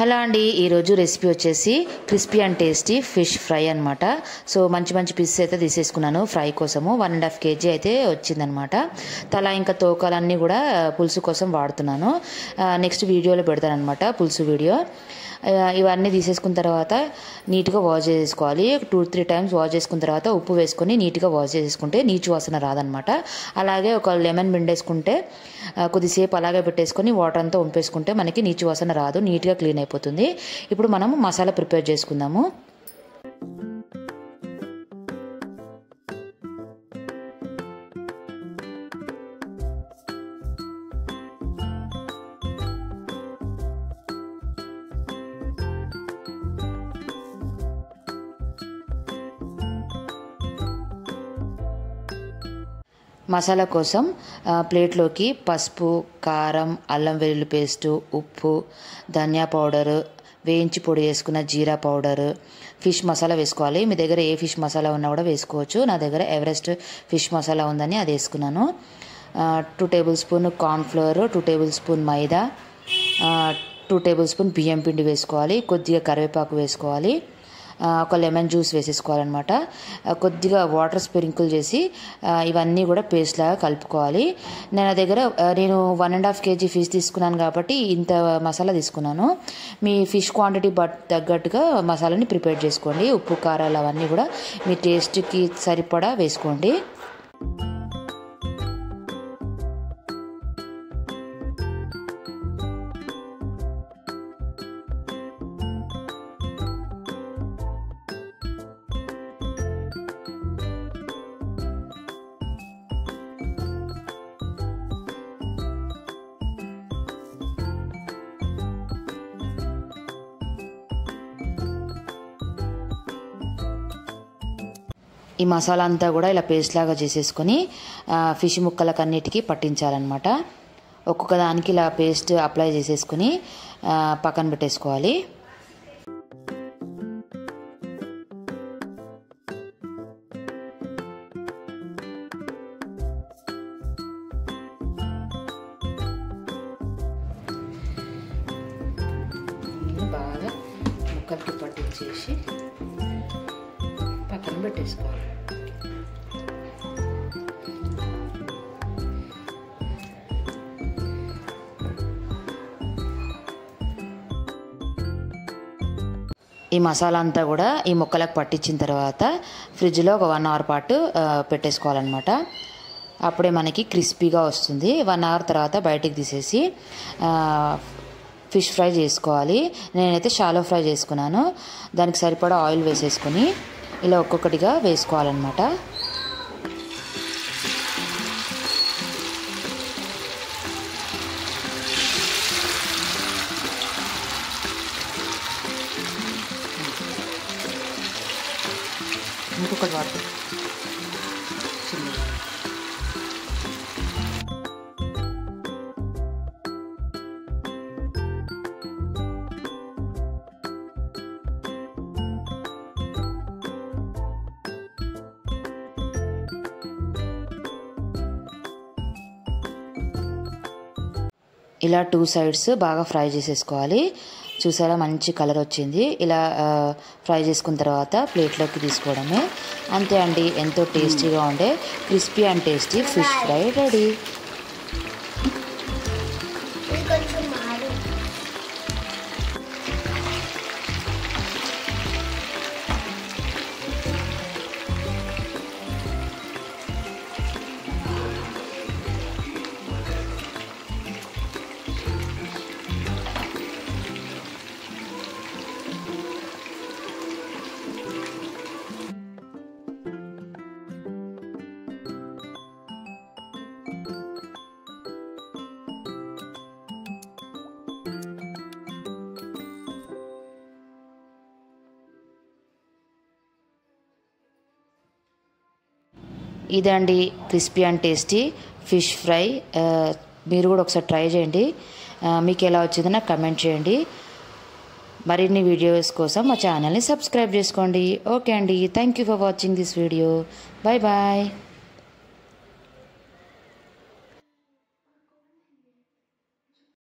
Hello అండి, ఈరోజు recipe వచ్చేసి crispy and tasty fish fry అనమాట. సో మంచి పీసెస్ అయితే తీసేసుకున్నాను ఫ్రై కోసము. 1.5 kg అయితే వచ్చిందనమాట. తల ఇంకా తోకాలన్నీ కూడా పులుసు కోసం వాడుతున్నాను. నెక్స్ట్ వీడియోలో పెడతాను అనమాట పులుసు వీడియో. ఇవన్నీ తీసేసుకున్న తర్వాత నీట్గా వాష్ చేసుకోవాలి. 2-3 టైమ్స్ వాష్ చేసుకున్న తర్వాత ఉప్పు వేసుకొని నీట్గా వాష్ చేసుకుంటే నీచు వాసన రాదనమాట. అలాగే ఒక లెమన్ పిండేసుకుంటే కొద్దిసేపు అలాగే పెట్టేసుకొని వాటర్ అంతా వంపేసుకుంటే మనకి నీచు వాసన రాదు, నీట్గా క్లీన్ అయిపోతుంది. ఇప్పుడు మనం మసాలా ప్రిపేర్ చేసుకుందాము. మసాలా కోసం ప్లేట్లోకి పసుపు, కారం, అల్లం వెల్లుల్లి పేస్టు, ఉప్పు, ధనియా పౌడరు, వేయించి పొడి వేసుకున్న జీరా పౌడరు, ఫిష్ మసాలా వేసుకోవాలి. మీ దగ్గర ఏ ఫిష్ మసాలా ఉన్నా కూడా వేసుకోవచ్చు. నా దగ్గర ఎవరెస్ట్ ఫిష్ మసాలా ఉందని అది వేసుకున్నాను. 2 table spoon cornflour, 2 table spoon maida, 2 table spoon బియ్యం పిండి వేసుకోవాలి. కొద్దిగా కరివేపాకు వేసుకోవాలి. ఒక లెమన్ జ్యూస్ వేసేసుకోవాలన్నమాట. కొద్దిగా వాటర్ స్ప్రింకిల్ చేసి ఇవన్నీ కూడా పేస్ట్ లాగా కలుపుకోవాలి. నేను 1.5 kg ఫిష్ తీసుకున్నాను కాబట్టి ఇంత మసాలా తీసుకున్నాను. మీ ఫిష్ క్వాంటిటీ తగ్గట్టుగా మసాలాని ప్రిపేర్ చేసుకోండి. ఉప్పు, కారాలు అవన్నీ కూడా మీ టేస్ట్కి సరిపడా వేసుకోండి. ఈ మసాలా అంతా కూడా ఇలా పేస్ట్ లాగా చేసేసుకొని ఫిష్ ముక్కలకన్నిటికీ పట్టించాలన్నమాట. ఒక్కొక్క దానికి ఇలా పేస్ట్ అప్లై చేసేసుకొని పక్కన పెట్టేసుకోవాలి. బాగా ముక్కలకి పట్టించేసి పక్కన పెట్టేసుకోవాలి. ఈ మసాలా అంతా కూడా ఈ ముక్కలకు పట్టించిన తర్వాత ఫ్రిడ్జ్లో ఒక 1 hour పాటు పెట్టేసుకోవాలన్నమాట. అప్పుడే మనకి క్రిస్పీగా వస్తుంది. 1 hour తర్వాత బయటికి తీసేసి ఫిష్ ఫ్రై చేసుకోవాలి. నేనైతే షాలో ఫ్రై చేసుకున్నాను. దానికి సరిపడా ఆయిల్ వేసేసుకొని ఇలా ఒక్కొక్కటిగా వేసుకోవాలన్నమాట. ఇంకొకటి వాడుతుంది. ఇలా 2 sides బాగా ఫ్రై చేసేసుకోవాలి. చూసారా మంచి కలర్ వచ్చింది. ఇలా ఫ్రై చేసుకున్న తర్వాత ప్లేట్లోకి తీసుకోవడమే. అంతే అండి, ఎంతో టేస్టీగా ఉండే crispy and tasty fish fry ready. ఇదండి crispy and tasty fish fry. మీరు కూడా ఒకసారి ట్రై చేయండి. మీకు ఎలా వచ్చిందో నాకు కమెంట్ చేయండి. మరిన్ని వీడియోస్ కోసం మా ఛానల్ని సబ్స్క్రైబ్ చేసుకోండి. ఓకే అండి, thank you for watching this video. Bye bye.